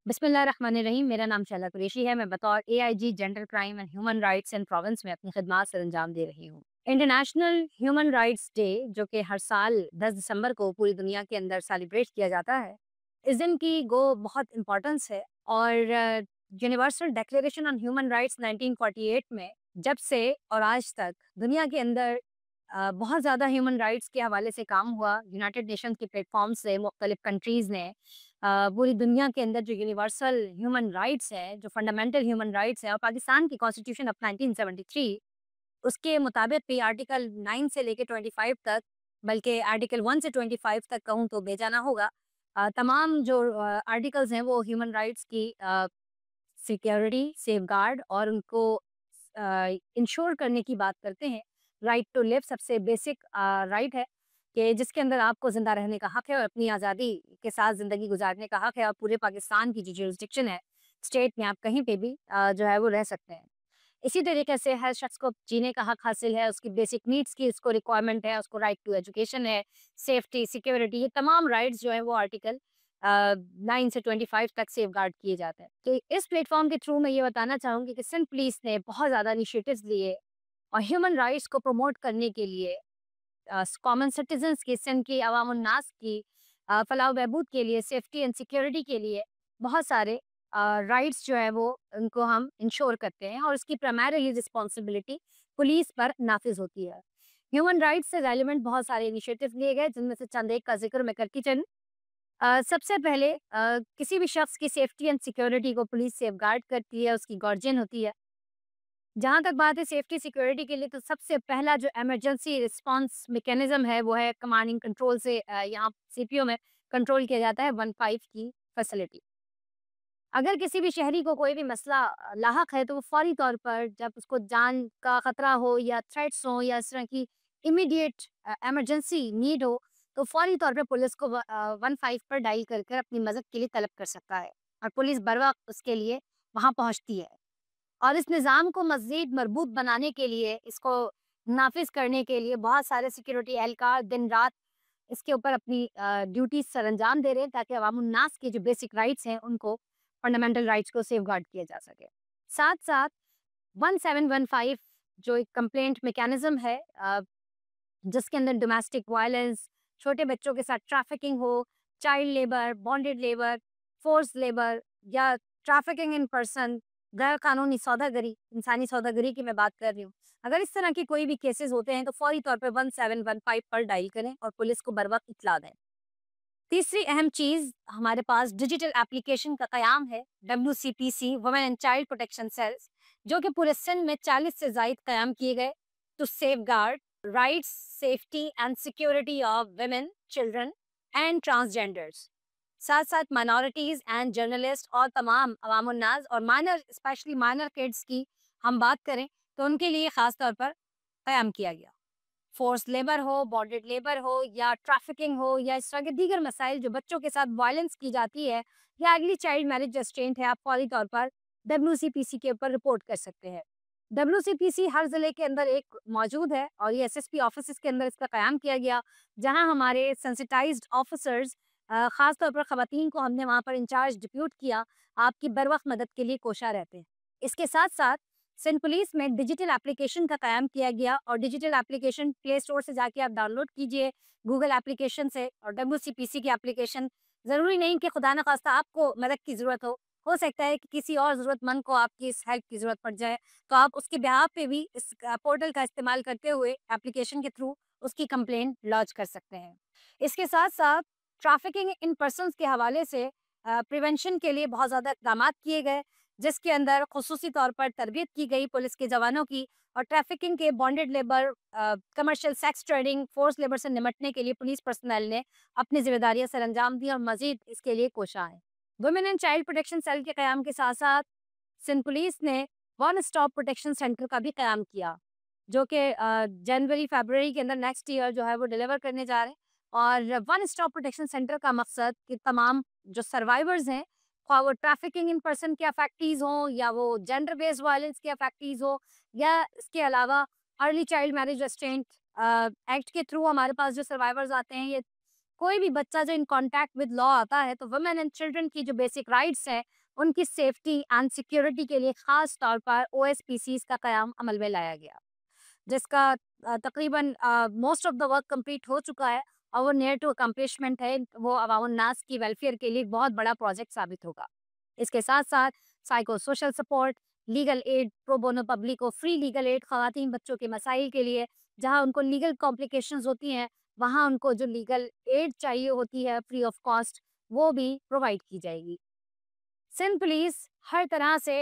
बिस्मिल्लाहिर्रहमानिर्रहीम। मेरा नाम शैला कुरैशी है। मैं बतौर AIG gender crime and human rights in province में अपनी खिदमात सर अंजाम दे रही हूँ। इंटरनेशनल ह्यूमन राइट्स डे, जो कि हर साल 10 दिसंबर को पूरी दुनिया के अंदर सेलिब्रेट किया जाता है, इस दिन की बहुत इम्पोर्टेंस है। और universal declaration on human rights 1948 में जब से और आज तक दुनिया के अंदर बहुत ज़्यादा ह्यूमन राइट्स के हवाले से काम हुआ। यूनाइटेड नेशंस के प्लेटफॉर्म से मुख्तलिफ कंट्रीज़ ने पूरी दुनिया के अंदर जो यूनिवर्सल ह्यूमन राइट्स है, जो फंडामेंटल ह्यूमन राइट्स है, और पाकिस्तान की कॉन्स्टिट्यूशन ऑफ 1973 उसके मुताबिक भी आर्टिकल 9 से लेके 25 तक, बल्कि आर्टिकल 1 से 25 तक कहूँ तो बेजाना होगा। तमाम जो आर्टिकल्स हैं वो ह्यूमन राइट्स की सिक्योरिटी, सेफगार्ड और उनको इंश्योर करने की बात करते हैं। राइट टू लिव सबसे बेसिक राइट है कि जिसके अंदर आपको ज़िंदा रहने का हक है और अपनी आज़ादी के साथ ज़िंदगी गुजारने का हक है, और पूरे पाकिस्तान की जो जुरिस्डिक्शन है, स्टेट में आप कहीं पे भी जो है वो रह सकते हैं। इसी तरीके से हर शख्स को जीने का हक हासिल है, उसकी बेसिक नीड्स की उसको रिक्वायरमेंट है, उसको राइट टू एजुकेशन है, सेफ्टी, सिक्योरिटी, ये तमाम राइट्स जो है वो आर्टिकल 9 से 25 तक सेफगार्ड किए जाते हैं। तो इस प्लेटफॉर्म के थ्रू मैं ये बताना चाहूँगी कि सिंध पुलिस ने बहुत ज़्यादा इनिशिएटिव्स लिए और ह्यूमन राइट्स को प्रमोट करने के लिए कॉमन सिटीजन्स की, सिंध की अवाम उन्नास की फलाह बहबूद के लिए, सेफ्टी एंड सिक्योरिटी के लिए बहुत सारे राइट्स जो है वो उनको हम इंश्योर करते हैं, और उसकी प्राइमरीली रिस्पॉन्सिबिलिटी पुलिस पर नाफिज होती है। ह्यूमन राइट्स से रेलिवेंट बहुत सारे इनिशिएटिव लिए गए, जिनमें से चंद एक का जिक्र मैं करती चलूं। सबसे पहले किसी भी शख्स की सेफ्टी एंड सिक्योरिटी को पुलिस सेफगार्ड करती है, उसकी गार्जियन होती है। जहाँ तक बात है सेफ्टी सिक्योरिटी के लिए, तो सबसे पहला जो इमरजेंसी रिस्पांस मैकेनिज्म है वो है कमांडिंग कंट्रोल से, यहाँ सीपीओ में कंट्रोल किया जाता है 15 की फैसिलिटी। अगर किसी भी शहरी को कोई भी मसला लाहक है, तो वो फौरी तौर पर जब उसको जान का खतरा हो या थ्रेट्स हो या इस तरह की इमीडिएट इमरजेंसी नीड हो, तो फौरी तौर पे पुलिस को 15 पर डायल कर कर अपनी मदद के लिए तलब कर सकता है, और पुलिस बर वक्त उसके लिए वहाँ पहुँचती है। और इस निज़ाम को मज़ीद मज़बूत बनाने के लिए, इसको नाफ़िज़ करने के लिए बहुत सारे सिक्योरिटी एहलकार दिन-रात इसके ऊपर अपनी ड्यूटीज़ सरअंजाम दे रहे हैं, ताकि अवामुन्नास के जो बेसिक राइट्स हैं, उनको, फंडामेंटल राइट्स को सेफगार्ड किया जा सके। साथ-साथ 1715 जो एक कंप्लेंट मैकेनिज़्म है, जिसके अंदर डोमेस्टिक वायलेंस, छोटे बच्चों के साथ ट्रैफिकिंग हो, child labour, bonded labour, force labour या ट्रैफिकिंग इन पर्सन, गैर कानूनी सौदागरी, इंसानी सौदागरी की मैं बात कर रही हूँ। अगर इस तरह के कोई भी केसेस होते हैं, तो फौरी तौर पे 1715 पर डायल करें और पुलिस को बर वक्त इत्तला दें। तीसरी अहम चीज़, हमारे पास डिजिटल एप्लीकेशन का क़याम है, WCPC women and child protection cells, जो कि पूरे सिंध में 40 से ज़ायद क़याम किए गए to safeguard rights, safety and security of women, children and transgenders. साथ-साथ माइनॉरिटीज़ एंड जर्नलिस्ट और तमाम अवाम उन्नास और माइनर, स्पेशली माइनर किड्स की हम बात करें, तो उनके लिए ख़ास तौर पर क़याम किया गया। फोर्स लेबर हो, बॉन्डेड लेबर हो या ट्रैफिकिंग हो या इस तरह के दीगर मसाइल जो बच्चों के साथ वायलेंस की जाती है, या अर्ली चाइल्ड मैरिज रेस्ट्रेंट है, आप फौरी तौर पर WCPC के ऊपर रिपोर्ट कर सकते हैं। WCPC हर ज़िले के अंदर एक मौजूद है, और ये SSP ऑफिसेज़ के अंदर इसका क़याम किया गया, जहाँ हमारे सेंसिटाइज्ड ऑफिसर्स, ख़ास तौर पर ख़वातीन को हमने वहाँ पर इंचार्ज डिप्यूट किया, आपकी बर वक़्त मदद के लिए कोशा रहते हैं। इसके साथ-साथ सिंध पुलिस में डिजिटल एप्लीकेशन का क़याम किया गया, और डिजिटल एप्लीकेशन प्ले स्टोर से जाके आप डाउनलोड कीजिए, गूगल एप्लीकेशन से, और WCPC की एप्लीकेशन। ज़रूरी नहीं कि खुदा न ख़ास्ता आपको मदद की ज़रूरत हो सकता है कि किसी और ज़रूरतमंद को आपकी इस हेल्प की ज़रूरत पड़ जाए, तो आप उसके बिहाफ़ पे भी इस पोर्टल का इस्तेमाल करते हुए एप्लीकेशन के थ्रू उसकी कंप्लेंट लॉन्च कर सकते हैं। इसके साथ-साथ ट्रैफिकिंग इन पर्सन्स के हवाले से प्रिवेंशन के लिए बहुत ज़्यादा इक़दामात किए गए, जिसके अंदर खुसूसी तौर पर तरबियत की गई पुलिस के जवानों की, और ट्रैफिकिंग के, bonded labour, commercial sex trading, force labour से निपटने के लिए पुलिस पर्सनल ने अपनी जिम्मेदारियां सरअंजाम दी और मजीद इसके लिए कोशा है। Women and child protection cell के क़याम के साथ साथ सिंध पुलिस ने वन स्टॉप प्रोटेक्शन सेंटर का भी क़याम किया, जो कि जनवरी फरवरी के अंदर नेक्स्ट ईयर जो है वो डिलीवर करने जा रहे हैं। और वन स्टॉप प्रोटेक्शन सेंटर का मकसद कि तमाम जो सर्वाइवर्स हैं, ख्वाह वो ट्रैफिकिंग इन पर्सन के अफेक्टीज हों, या वो जेंडर बेस्ड वायलेंस के अफेक्टीज हो, या इसके अलावा early child marriage restaurant act के थ्रू हमारे पास जो सर्वाइवर्स आते हैं, ये कोई भी बच्चा जो इन कॉन्टैक्ट विद लॉ आता है तो वुमेन एंड चिल्ड्रन की जो बेसिक राइट्स हैं उनकी सेफ्टी एंड सिक्योरिटी के लिए खास तौर पर ओएसपीसीज का क़याम अमल में लाया गया, जिसका तकरीबन most of the work complete हो चुका है और वो नियर टू अकम्पलिशमेंट है। वो अवाम नास की वेलफेयर के लिए बहुत बड़ा प्रोजेक्ट साबित होगा। इसके साथ साथ psycho social support, legal aid, pro bono public को फ्री लीगल एड, खवातीन बच्चों के मसाइल के लिए जहाँ उनको लीगल कॉम्प्लिकेशंस होती हैं वहाँ उनको जो लीगल एड चाहिए होती है फ्री ऑफ कॉस्ट वो भी प्रोवाइड की जाएगी। सिंध पुलिस हर तरह से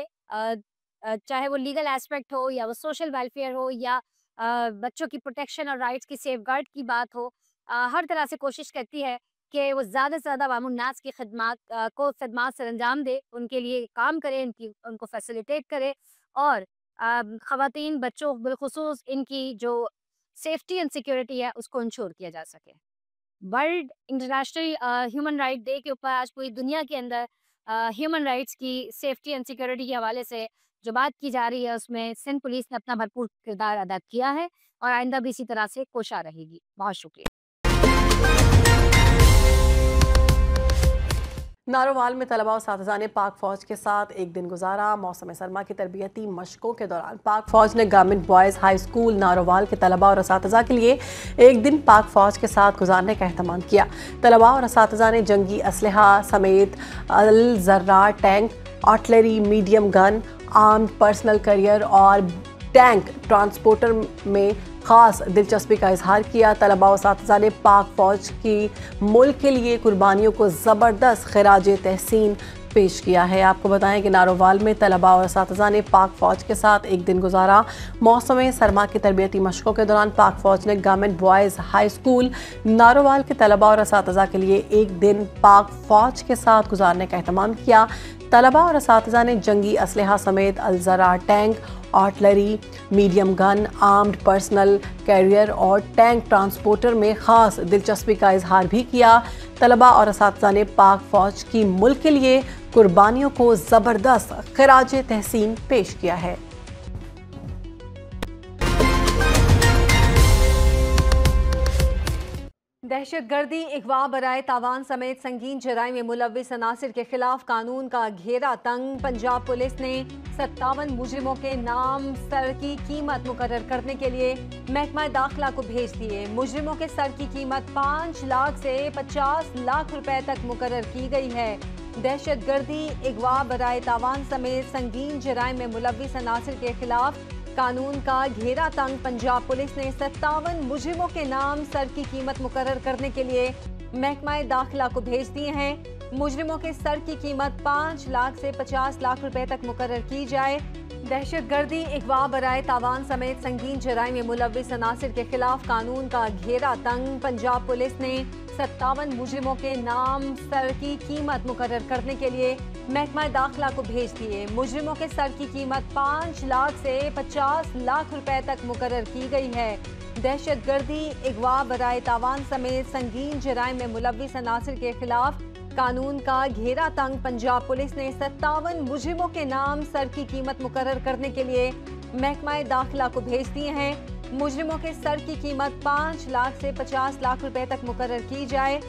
चाहे वो लीगल एस्पेक्ट हो या वो सोशल वेलफेयर हो या बच्चों की प्रोटेक्शन और राइट्स की सेफगार्ड की बात हो, हर तरह से कोशिश करती है कि वो ज़्यादा से ज़्यादा अवामुन्नास की खिदमात को खिदमात सर अंजाम दे, उनके लिए काम करे, उनको फैसिलिटेट करे और ख़वातीन बच्चों बिलखुसूस इनकी जो सेफ्टी एंड सिक्योरिटी है उसको इंश्योर किया जा सके। World international human right day के ऊपर आज पूरी दुनिया के अंदर ह्यूमन राइट्स की सेफ्टी एंड सिक्योरिटी के हवाले से जो बात की जा रही है उसमें सिंध पुलिस ने अपना भरपूर किरदार अदा किया है और आइंदा भी इसी तरह से कोशा रहेगी। बहुत शुक्रिया। नारोवाल में तलबा और साथीज़ा ने पाक फ़ौज के साथ एक दिन गुजारा। मौसम सरमा की तरबियती मशकों के दौरान पाक फ़ौज ने government boys high school Narowal के तलबा और साथीज़ा के लिए एक दिन पाक फ़ौज के साथ गुजारने का अहतमाम किया। तलबा और साथीज़ा ने जंगी असलहा समेत Al Zarrar tank, artillery, medium gun, armoured personnel carrier और टैंक ट्रांसपोर्टर में ख़ास दिलचस्पी का इजहार किया। तलबा और साथीज़ा ने पाक फ़ौज की मुल्क के लिए कुर्बानियों को ज़बरदस्त खिराज तहसीन पेश किया है। आपको बताएं कि नारोवाल में तलबा और साथीज़ा ने पाक फ़ौज के साथ एक दिन गुजारा। मौसम सरमा की तरबियती मशकों के दौरान पाक फ़ौज ने government boys high school Narowal के तलबा और साथीज़ा के लिए एक दिन पाक फ़ौज के साथ गुजारने का अहतमाम किया। तलबा और साथीज़ा ने जंगी असलहा समेत Al Zarrar tank, artillery, medium gun, armoured personnel carrier और टैंक ट्रांसपोर्टर में ख़ास दिलचस्पी का इजहार भी किया। तलबा और असातिज़ा ने पाक फ़ौज की मुल्क के लिए कुर्बानियों को ज़बरदस्त खिराज तहसीन पेश किया है। दहशतगर्दी, अगवा, बराए तावान समेत संगीन जराइम में मुलव्विस अनासिर के खिलाफ कानून का घेरा तंग। पंजाब पुलिस ने 57 मुजरिमों के नाम सर की कीमत मुकर्रर करने के लिए महकमा दाखिला को भेज दिए। मुजरिमों के सर की कीमत 5 लाख से 50 लाख रुपए तक मुकर्रर की गई है। दहशतगर्दी, अगवा, बराए तावान समेत संगीन जराइम में मुलव्विस अनासिर के खिलाफ कानून का घेरा तंग। पंजाब पुलिस ने 57 मुजरिमों के नाम सर की कीमत मुकर्रर करने के लिए महकमा दाखिला को भेज दिए हैं। मुजरिमों के सर की कीमत 5 लाख से 50 लाख रुपए तक मुकर्रर की जाए। दहशतगर्दी, अगवा, बराए तावान समेत संगीन जराइम में मुलव्विस अनासिर के खिलाफ कानून का घेरा तंग। पंजाब पुलिस ने 57 मुजरिमों के नाम सर की कीमत मुकर्रर करने के लिए महकमा दाखिला को भेज दिए। मुजरिमों के सर की कीमत 5 लाख से 50 लाख रुपए तक मुकर्रर की गई है। दहशतगर्दी, अगवा, बराए तावान समेत संगीन जराइम में मुलव्विस अनासिर के खिलाफ कानून का घेरा तंग। पंजाब पुलिस ने 57 मुजरिमों के नाम सर की कीमत मुकर्रर करने के लिए महकमा दाखिला को भेज दिए हैं। मुजरिमों के सर की कीमत 5 लाख से 50 लाख रुपए तक मुकर्रर की जाए।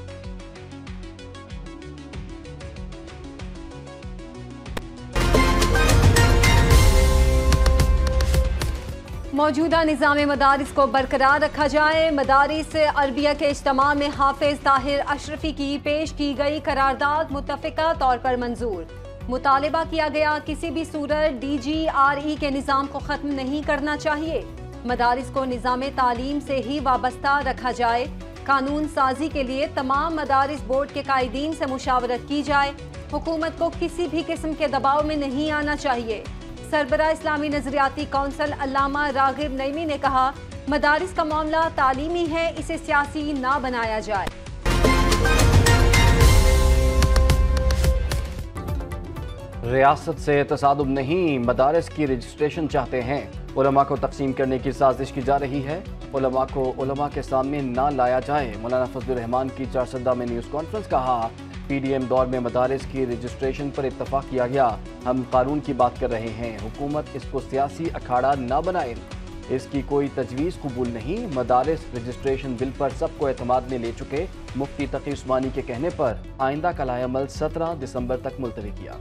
मौजूदा निज़ाम मदारिस को बरकरार रखा जाए। मदारिस अरबिया के इज्तिमा में हाफिज ताहिर अशरफी की पेश की गई करारदाद मुत्तफ़िका तौर पर मंजूर। मुतालिबा किया गया किसी भी सूरत DGRE के निज़ाम को ख़त्म नहीं करना चाहिए। मदारिस को निज़ाम तालीम से ही वाबस्ता रखा जाए। कानून साजी के लिए तमाम मदारिस बोर्ड के कायदीन से मुशावरत की जाए। हुकूमत को किसी भी किस्म के दबाव में नहीं आना चाहिए। सरबराह इस्लामी नजरियाती कौंसल अल्लामा रागिब नईमी ने कहा, मदारिस का मामला तालीमी है, इसे सियासी ना बनाया जाए। रियासत से तसादुम नहीं, मदारिस की रजिस्ट्रेशन चाहते हैं। उलमा को तकसीम करने की साजिश की जा रही है। उलमा को उलमा के सामने ना लाया जाए। मौलाना फजलुर रहमान की चारसदा में न्यूज़ कॉन्फ्रेंस। कहा, PDM दौर में मदारिस की रजिस्ट्रेशन पर इत्तफाक किया गया। हम कानून की बात कर रहे हैं, हुकूमत इसको सियासी अखाड़ा ना बनाए। इसकी कोई तजवीज़ कबूल नहीं। मदारिस रजिस्ट्रेशन बिल पर सबको एतमाद में ले चुके। मुफ्ती तकी उस्मानी के कहने पर आइंदा का लाएअमल 17 दिसंबर तक मुलतवी किया।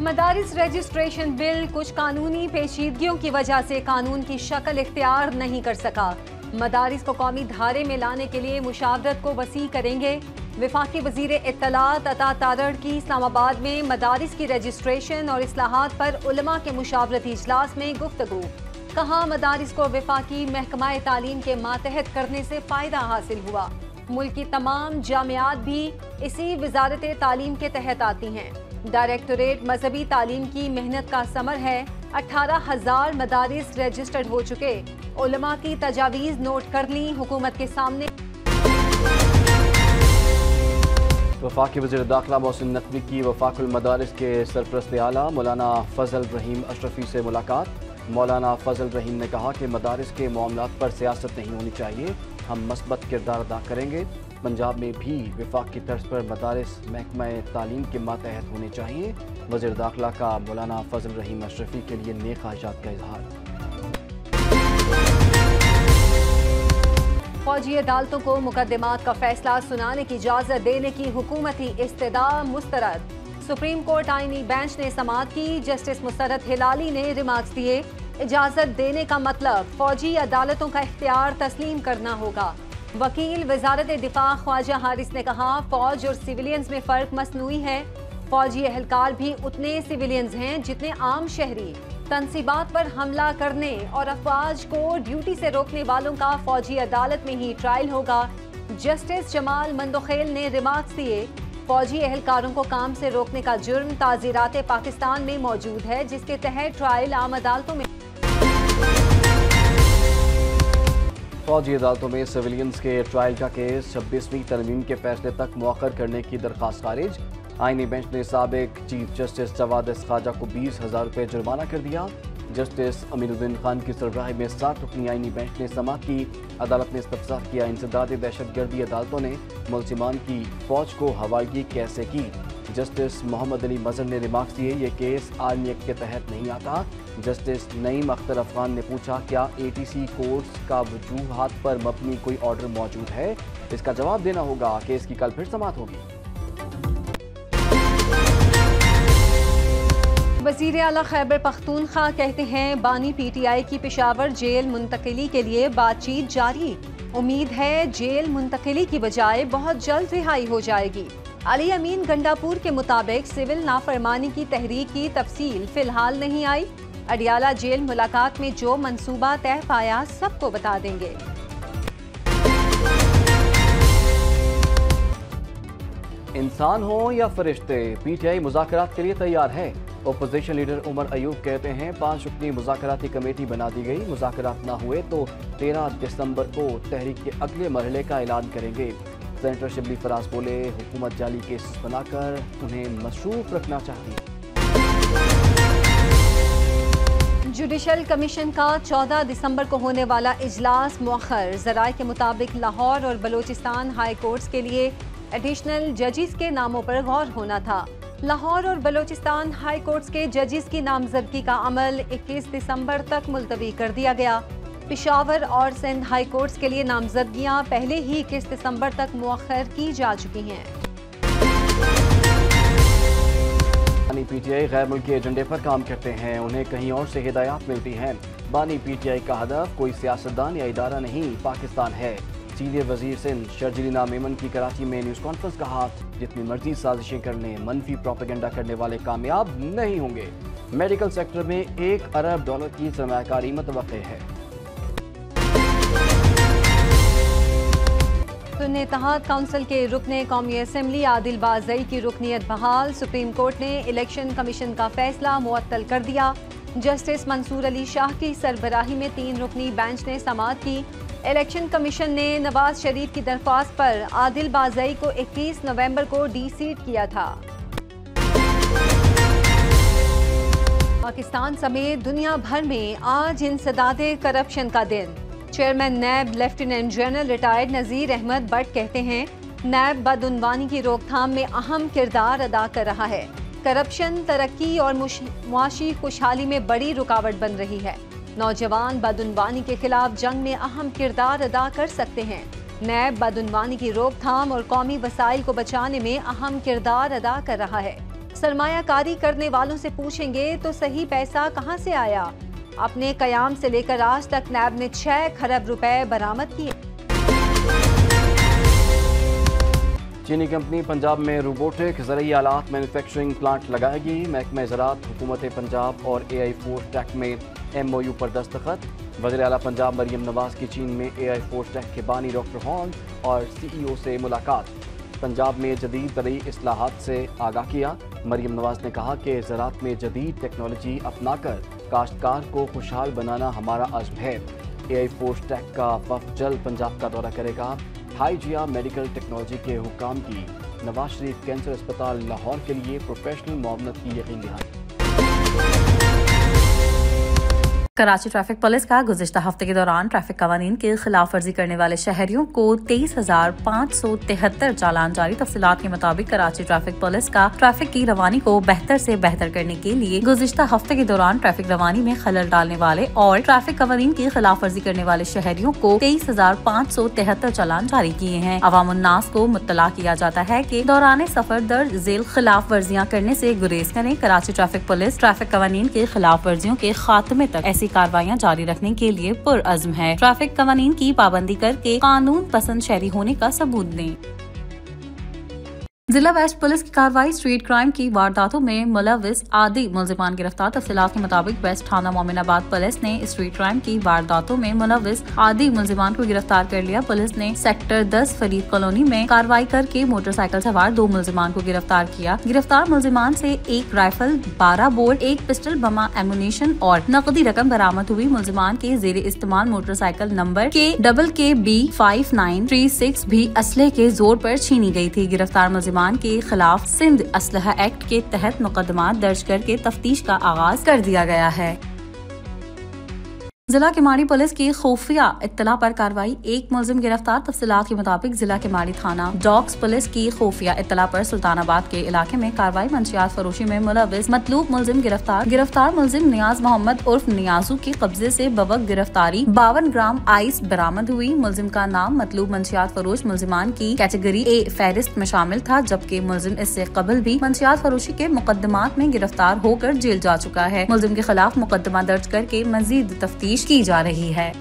मदारिस रजिस्ट्रेशन बिल कुछ कानूनी पेचीदगियों की वजह से कानून की शक्ल इख्तियार नहीं कर सका। मदारिस को कौमी धारे में लाने के लिए मुशावरत को वसी करेंगे। वफाकी वजीर इत्तलात अता तारड़ की इस्लामाबाद में मदारिस की रजिस्ट्रेशन और इस्लाहात पर उलमा के मुशावरती इजलास में गुफ्तगू। कहा, मदारिस को वफाकी महकमा तालीम के मातहत करने से फ़ायदा हासिल हुआ। मुल्क की तमाम जामियात भी इसी वजारत तालीम के तहत आती हैं। डायरेक्टोरेट मजहबी तालीम की मेहनत का समर है। 18,000 मदारिस रजिस्टर्ड हो चुके। उलमा की तजावीज़ नोट कर ली, हुकूमत के सामने। वफाकी वज़ीर दाखिला मोहसिन नकवी की वफाकुल मदारिस के सरपरस्त आला मौलाना फजल रहीम अशरफी से मुलाकात। मौलाना फजल रहीम ने कहा कि मदारिस के मामलात पर सियासत नहीं होनी चाहिए, हम मस्बत किरदार अदा करेंगे। पंजाब में भी वफाक की तर्ज पर मदारिस महकमा तालीम के मातहत होने चाहिए। वज़ीर दाखिला का मौलाना फजल रहीम अशरफी के लिए नेक ख्वाहिशात का इजहार। फौजी अदालतों को मुकदमात का फैसला सुनाने की इजाज़त देने की हुकूमती इस्तदा मुस्तरद। सुप्रीम कोर्ट आईनी बेंच ने समाअत की। जस्टिस मुस्तरद हिलाली ने रिमार्क्स दिए, इजाज़त देने का मतलब फौजी अदालतों का इख्तियार तस्लीम करना होगा। वकील वजारत दिफा ख्वाजा हारिस ने कहा, फौज और सिविलियंस में फ़र्क मसनूई है। फौजी एहलकार भी उतने सिविलियंस हैं जितने आम शहरी। तनसीबात पर हमला करने और अफवाज को ड्यूटी से रोकने वालों का फौजी अदालत में ही ट्रायल होगा। जस्टिस जमाल मंदोखेल ने रिमार्क्स दिए, फौजी एहलकारों को काम से रोकने का जुर्म ताज़ीरात पाकिस्तान में मौजूद है, जिसके तहत ट्रायल आम अदालतों में। फौजी अदालतों में सिविलियंस के ट्रायल का केस 26वीं तरमीम के फैसले तक मौखर करने की दरख्वास्त खारिज। आईनी बेंच ने साबिक चीफ जस्टिस जवाद खाजा को 20,000 रुपये जुर्माना कर दिया। जस्टिस अमीनुद्दीन खान की सरबराही में 7 रुकनी आईनी बेंच ने समाअत की। अदालत ने इस्तफसार किया, इंसदाद दहशतगर्दी अदालतों ने मुलजिमान की फौज को हवालगी कैसे की। जस्टिस मोहम्मद अली मजहर ने रिमार्क्स दिए, ये केस आर्मी एक्ट के तहत नहीं आता। जस्टिस नईम अख्तर अफगान ने पूछा, क्या ATC कोर्ट्स का वजूहात पर मबनी कोई ऑर्डर मौजूद है? इसका जवाब देना होगा। केस की कल फिर समाअत होगी। वज़ीर आला खैबर पख्तूनख्वा कहते हैं, बानी PTI की पेशावर जेल मुंतकिली के लिए बातचीत जारी। उम्मीद है जेल मुंतकिली की बजाय बहुत जल्द रिहाई हो जाएगी। अली अमीन गंडापुर के मुताबिक सिविल नाफरमानी की तहरीक की तफसील फिलहाल नहीं आई। अडियाला जेल मुलाकात में जो मंसूबा तय पाया सबको बता देंगे। इंसान हो या फरिश्ते, PTI मुज़ाकरात के लिए तैयार है। ओपोजिशन लीडर उमर अयूब कहते हैं, 5 रुकनी मुज़ाकराती कमेटी बना दी गई। मुज़ाकरात ना हुए तो 13 दिसंबर को तहरीक के अगले मरहले का ऐलान करेंगे। सेनेटर शिबली फराज बोले, हुकूमत जाली केसेस बनाकर उन्हें मशरूफ रखना चाहती है। जुडिशल कमीशन का 14 दिसंबर को होने वाला इजलास मौखर। ज़राए के मुताबिक लाहौर और बलोचिस्तान हाई कोर्ट्स के लिए एडिशनल जजिस के नामों पर गौर होना था। लाहौर और बलोचिस्तान हाई कोर्ट्स के जजिस की नामजदगी का अमल 21 दिसंबर तक मुलतवी कर दिया गया। पेशावर और सिंध हाई कोर्ट्स के लिए नामजदगियां पहले ही 21 दिसंबर तक मुअख्खर की जा चुकी हैं। बानी PTI गैर मुल्की एजेंडे पर काम करते हैं, उन्हें कहीं और से हिदायत मिलती हैं। बानी PTI का हदफ कोई सियासतदान या इदारा नहीं, पाकिस्तान है। सीनियर वजीर सिंध शर्जील मेमन की कराची में न्यूज़ कॉन्फ्रेंस कहा, जितनी मर्जी साजिशें कर लें, मनफी प्रोपेगेंडा करने वाले कामयाब नहीं होंगे। मेडिकल सेक्टर में $1 अरब की सरमायाकारी मुतवक्के है। सुन्नी इत्तेहाद काउंसिल के रुकने कौमी असम्बली आदिल बाज़ई की रुकनीत बहाल। सुप्रीम कोर्ट ने इलेक्शन कमीशन का फैसला मुअत्तल कर दिया। जस्टिस मंसूर अली शाह की सरबराही में 3 रुकनी बेंच ने समाअत की। इलेक्शन कमीशन ने नवाज शरीफ की दरख्वास्त पर आदिल बाज़ई को 21 नवंबर को डीसीट किया था। पाकिस्तान समेत दुनिया भर में आज इंसदादे करप्शन का दिन। चेयरमैन नैब लेफ्टिनेंट जनरल रिटायर्ड नज़ीर अहमद भट्ट कहते हैं, नैब बदउनवानी की रोकथाम में अहम किरदार अदा कर रहा है। करप्शन तरक्की और मुआशी खुशहाली में बड़ी रुकावट बन रही है। नौजवान बदउनवानी के खिलाफ जंग में अहम किरदार अदा कर सकते हैं। नैब बदउनवानी की रोकथाम और कौमी वसाइल को बचाने में अहम किरदार अदा कर रहा है। सरमायाकारी करने वालों से पूछेंगे तो सही पैसा कहां से आया? अपने कयाम से लेकर आज तक नैब ने 6 खरब रुपए बरामद किए। चीनी कंपनी पंजाब में रोबोटिक ज़रूरी आलात मैन्युफैक्चरिंग प्लांट लगाएगी। महकमा ज़राअत, हुकूमत पंजाब और AI फोर्स टेक में MOU पर दस्तखत। वज़ीर आला पंजाब मरियम नवाज की चीन में AI फोर्स टेक के बानी डॉक्टर हॉन और CEO से मुलाकात। पंजाब में जदीद ज़रूरी इस्लाहात से आगाह किया। मरियम नवाज ने कहा कि ज़राअत में जदीद टेक्नोलॉजी अपनाकर काश्तकार को खुशहाल बनाना हमारा अज़्म है। AI फोर्स टेक का वफ़द जल्द पंजाब का दौरा करेगा। हाईजिया मेडिकल टेक्नोलॉजी के हुक्काम की नवाज शरीफ कैंसर अस्पताल लाहौर के लिए प्रोफेशनल मुआवनत की यकीन दहानी। कराची ट्रैफिक पुलिस का गुज़िश्ता हफ्ते के दौरान ट्रैफिक कवानीन की खिलाफ वर्जी करने वाले शहरियों को 23,573 चालान जारी। तफसीलात के मुताबिक कराची ट्रैफिक पुलिस का ट्रैफिक की रवानी को बेहतर से बेहतर करने के लिए गुज़िश्ता हफ्ते के दौरान ट्रैफिक रवानी में खलल डालने वाले और ट्रैफिक कवानीन की खिलाफ वर्जी करने वाले शहरियों को 23,573 चालान जारी किए हैं। अवाम उन्नास को मुत्तला किया जाता है कि दौरान सफर दर्ज झेल खिलाफ वर्जियाँ करने से गुरेज करें। कराची ट्रैफिक पुलिस ट्रैफिक कवानीन के खिलाफ वर्जियों के खात्मे तक ऐसी कार्रवाइयाँ जारी रखने के लिए पुरअज़्म है। ट्रैफिक कवानीन की पाबंदी करके कानून पसंद शहरी होने का सबूत दें। जिला वेस्ट पुलिस की कार्रवाई स्ट्रीट क्राइम की वारदातों में मुलविस आदि मुल्जिमान गिरफ्तार। तफसीलात के मुताबिक वेस्ट थाना मोमिनाबाद पुलिस ने स्ट्रीट क्राइम की वारदातों में मुलविस आदि मुल्जिमान को गिरफ्तार कर लिया। पुलिस ने सेक्टर 10 फरीद कॉलोनी में कार्रवाई करके मोटरसाइकिल सवार 2 मुल्जिमान को गिरफ्तार किया। गिरफ्तार मुल्जिमान से 1 राइफल, 12 बोर, 1 पिस्टल, बमा, एमुनेशन और नकदी रकम बरामद हुई। मुल्जिमान के जेर इस्तेमाल मोटरसाइकिल नंबर KKB 5936 भी असले के जोर पर छीनी गयी थी। गिरफ्तार मुल्जिमान के खिलाफ सिंध असलहा एक्ट के तहत मुकदमा दर्ज करके तफ्तीश का आगाज कर दिया गया है। जिला केमाड़ी पुलिस की खुफिया इत्तला पर कार्रवाई, 1 मुलजिम गिरफ्तार। तफसीलात के मुताबिक जिला केमाड़ी थाना डॉग्स पुलिस की खुफिया इत्तला पर सुल्तानाबाद के इलाके में कार्रवाई। मंशियात फरोशी में मुलविस मतलूब मुलजिम गिरफ्तार। गिरफ्तार मुलजिम नियाज मोहम्मद उर्फ नियाजू की कब्जे से बवक गिरफ्तारी 52 ग्राम आइस बरामद हुई। मुलजिम का नाम मतलूब मंशियात फरोश मुलजिमान की कैटेगरी A फहरिस्त में शामिल था, जबकि मुलजिम इससे कबल भी मंशियात फरोशी के मुकदमात में गिरफ्तार होकर जेल जा चुका है। मुलजिम के खिलाफ मुकदमा दर्ज करके मजीद तफ्तीश की जा रही है।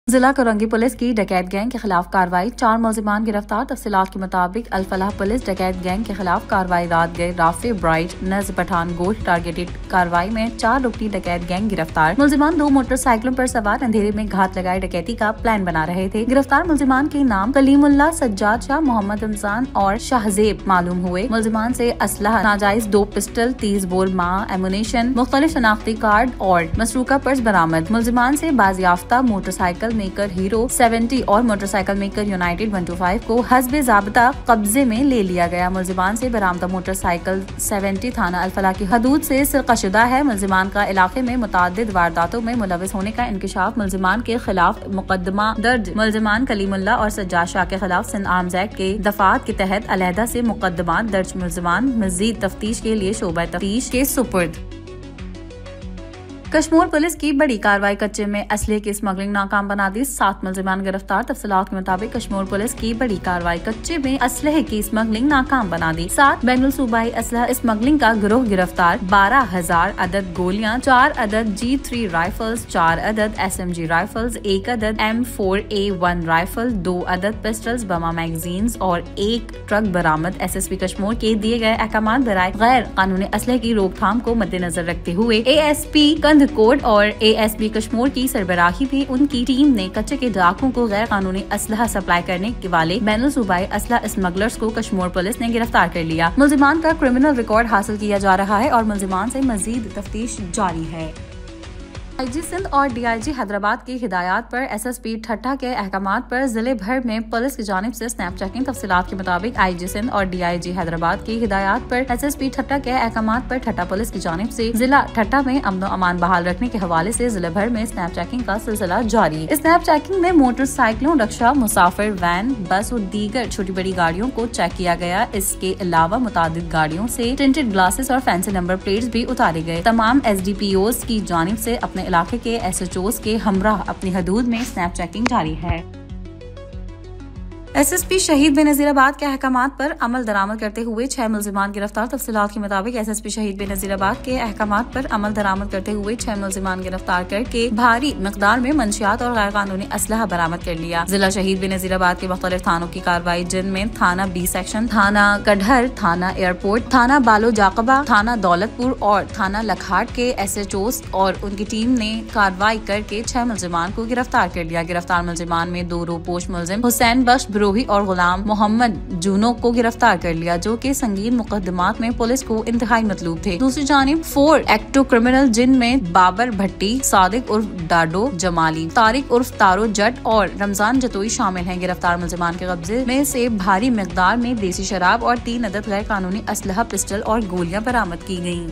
जिला कोरंगी पुलिस की डकैत गैंग के खिलाफ कार्रवाई, 4 मुल्जिमान गिरफ्तार। तफसीलात के मुताबिक अल-फलाह पुलिस डकैत गैंग के खिलाफ कार्रवाई रात गए राफे ब्राइट नज पठान गोट टारगेटेड कार्रवाई में 4 रुकनी डकैत गैंग गिरफ्तार। मुल्जिमान 2 मोटरसाइकिलों पर सवार अंधेरे में घात लगाए डकैती का प्लान बना रहे थे। गिरफ्तार मुल्जिमान के नाम कलीमुल्ला, सज्जाद शाह, मोहम्मद रमजान और शाहजेब मालूम हुए। मुल्जिमान से असलहा नाजायज 2 पिस्टल, 30 बोर मा एमुनेशन, मुख्तलिफ शनाख्ती कार्ड और मसरूका पर्स बरामद। मुल्जिमान से बाजियाफ्ता मोटरसाइकिल मेकर हीरो 70 और मोटरसाइकिल मेकर यूनाइटेड 125 को हस्बे ज़ाब्ता कब्जे में ले लिया गया। मुल्जिमान से बरामदा मोटरसाइकिल 70 थाना अल-फलाह की हदूद से सरकशुदा है। मुल्जिमान का इलाके में मुतादिद वारदातों में मुलविस होने का इंकिशाफ। मुल्जिमान के खिलाफ मुकदमा दर्ज। मुल्जिमान कलीमुल्ला और सज्जाद शाह के खिलाफ सिंध आर्म्स एक्ट के दफात के तहत अलहदा से मुकदमा दर्ज। मुल्जिमान मजीद तफ्तीश के लिए शोबा तफ्तीश के सुपुर्द। कश्मीर पुलिस की बड़ी कार्रवाई, कच्चे में असले की स्मगलिंग नाकाम बना दी, 7 मुल्जिमान गिरफ्तार। तफसीलात के मुताबिक कश्मीर पुलिस की बड़ी कार्रवाई, कच्चे में असलहे की स्मगलिंग नाकाम बना दी, 7 बैनुल सूबाई असलहा स्मगलिंग का गिरोह गिरफ्तार। 12,000 अदद गोलियां, 4 अदद G3 राइफल्स, 4 अदद SMG राइफल्स, 1 अदद M4A1 राइफल, 2 अदद पिस्टल्स, बमा मैगजीन्स और 1 ट्रक बरामद। SSP कश्मीर के दिए गए अहकामात बराए गैर कानूनी असलहे की रोकथाम को मद्देनजर रखते हुए ASP कोड और ASP कश्मीर की सरबराही भी उनकी टीम ने कच्चे के डाकुओं को गैर कानूनी असलहा सप्लाई करने के वाले बैनुल सूबाई असलहा स्मगलर्स को कश्मीर पुलिस ने गिरफ्तार कर लिया। मुल्जिमान का क्रिमिनल रिकॉर्ड हासिल किया जा रहा है और मुल्जिमान से मजीद तफ्तीश जारी है। IG सिंध और DIG हैदराबाद की हिदायत पर SSP ठट्टा के अहकामात पर जिले भर में पुलिस की जानिब से स्नैप चेकिंग। तफसीलात के मुताबिक IG सिंध और DIG हैदराबाद की हिदायत पर SSP ठट्टा के अहकामात पर ठट्टा पुलिस की जानिब से जिला ठट्टा में अमन अमान बहाल रखने के हवाले से जिले भर में स्नैप चेकिंग का सिलसिला जारी है। स्नैप चेकिंग में मोटरसाइकिलों, रिक्शा, मुसाफिर, वैन, बस और दीगर छोटी बड़ी गाड़ियों को चेक किया गया। इसके अलावा मुतादिद गाड़ियों से टिंटेड ग्लासेस और फैंसी नंबर प्लेट्स भी उतारे गए। तमाम SDPOs की जानिब से अपने इलाके के SHOs के हमराह अपनी हदूद में स्नैप चेकिंग जारी है। SSP शहीद बेनज़ीराबाद के अहकामात पर अमल दरामद करते हुए 6 मुल्ज़िमान गिरफ्तार। तफसीलात के मुताबिक SSP शहीद बेनज़ीराबाद के अहकामात पर अमल दरामद करते हुए 6 मुल्ज़िमान गिरफ्तार करके भारी मिकदार में मंशियात और गैर कानूनी असलहा बरामद कर लिया। जिला शहीद बेनज़ीराबाद के मुख्तलिफ थानों की कार्रवाई, जिनमें थाना B सेक्शन, थाना गढ़हर, थाना एयरपोर्ट, थाना बालो जाकबा, थाना दौलतपुर और थाना लखाट के SHOs और उनकी टीम ने कार्रवाई करके 6 मुल्ज़िमान को गिरफ्तार कर लिया। गिरफ्तार मुल्ज़िमान में 2 रोपोश मुल्ज़िम हुसैन बख्श रोही और गुलाम मोहम्मद जूनो को गिरफ्तार कर लिया, जो कि संगीन मुकदमात में पुलिस को इंतहाई मतलूब थे। दूसरी जानिब 4 एक्टिव क्रिमिनल, जिनमें बाबर भट्टी, सादिक उर्फ डाडो जमाली, तारिक उर्फ तारो जट और रमजान जतोई शामिल हैं। गिरफ्तार मुल्ज़िमान के कब्जे में से भारी मिकदार में देसी शराब और 3 अदद गैर कानूनी असलहा, पिस्टल और गोलियां बरामद की गयी।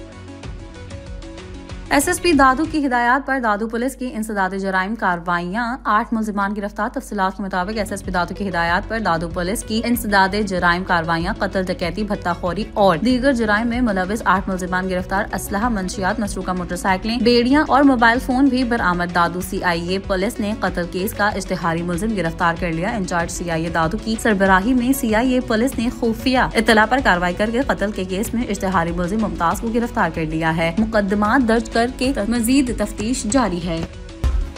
SSP दादू की हिदायत पर दादू पुलिस की इंसदाद जराइम कार्रवाइयां, 8 मुल्ज़िमान गिरफ्तार। तफसीलात के मुताबिक SSP दादू की हिदायत पर दादू पुलिस की इंसदाद जराइम कार्रवाइयां, कत्ल, डकैती, भत्ताखोरी और दीगर जराइम में मुलविस 8 मुल्ज़िमान गिरफ्तार। असलहा, मंशियात, मसरूका मोटरसाइकिलें, बेड़ियां और मोबाइल फोन भी बरामद। दादू CIA पुलिस ने कत्ल केस का इश्तिहारी मुल्ज़िम गिरफ्तार कर लिया। इंचार्ज CIA दादू की सरबराही में CIA पुलिस ने खुफिया इत्तला पर कार्रवाई करके कत्ल के केस में इश्तिहारी मुल्ज़िम मुमताज को गिरफ्तार कर लिया है। मुकदमा दर्ज करके मजीद तफ्तीश जारी है।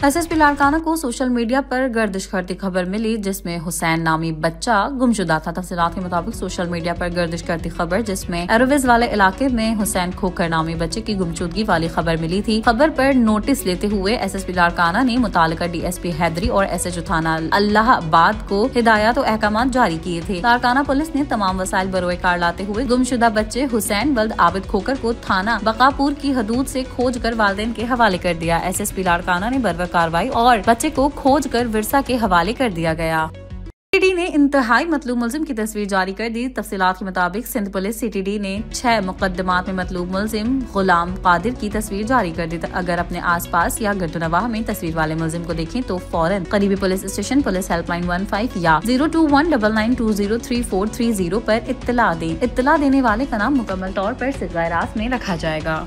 SSP लाड़काना को सोशल मीडिया पर गर्दिश करती खबर मिली, जिसमें हुसैन नामी बच्चा गुमशुदा था। तफसीलात के मुताबिक सोशल मीडिया पर गर्दिश करती खबर, जिसमें एरोविज वाले इलाके में हुसैन खोखर नामी बच्चे की गुमशुदगी वाली खबर मिली थी। खबर पर नोटिस लेते हुए SSP लाड़काना ने मुतालिका DSP हैदरी और SHO थाना अल्लाहाबाद को हिदायत और अहकाम जारी किए थे। लाड़काना पुलिस ने तमाम वसाइल बरोए कार लाते हुए गुमशुदा बच्चे हुसैन वल्द आबिद खोखर को थाना बकापुर की हदूद से खोज कर वालिदैन के हवाले कर दिया। SSP लाड़काना ने बरवक कार्रवाई और बच्चे को खोज कर विरसा के हवाले कर दिया गया। CTD ने इंतहाई मतलूब मुल्जिम की तस्वीर जारी कर दी। तफसीलात के मुताबिक सिंध पुलिस CTD ने 6 मुकदमात में मतलूब मुल्जिम गुलाम कादिर की तस्वीर जारी कर दी। अगर अपने आसपास या गर्दनवाह में तस्वीर वाले मुल्जिम को देखें तो फौरन करीबी पुलिस स्टेशन पुलिस हेल्पलाइन 15 या 02199203430 पर इत्तला दें। इत्तला देने वाले का नाम मुकम्मल तौर पर सिलसिला रास्त में रखा जाएगा।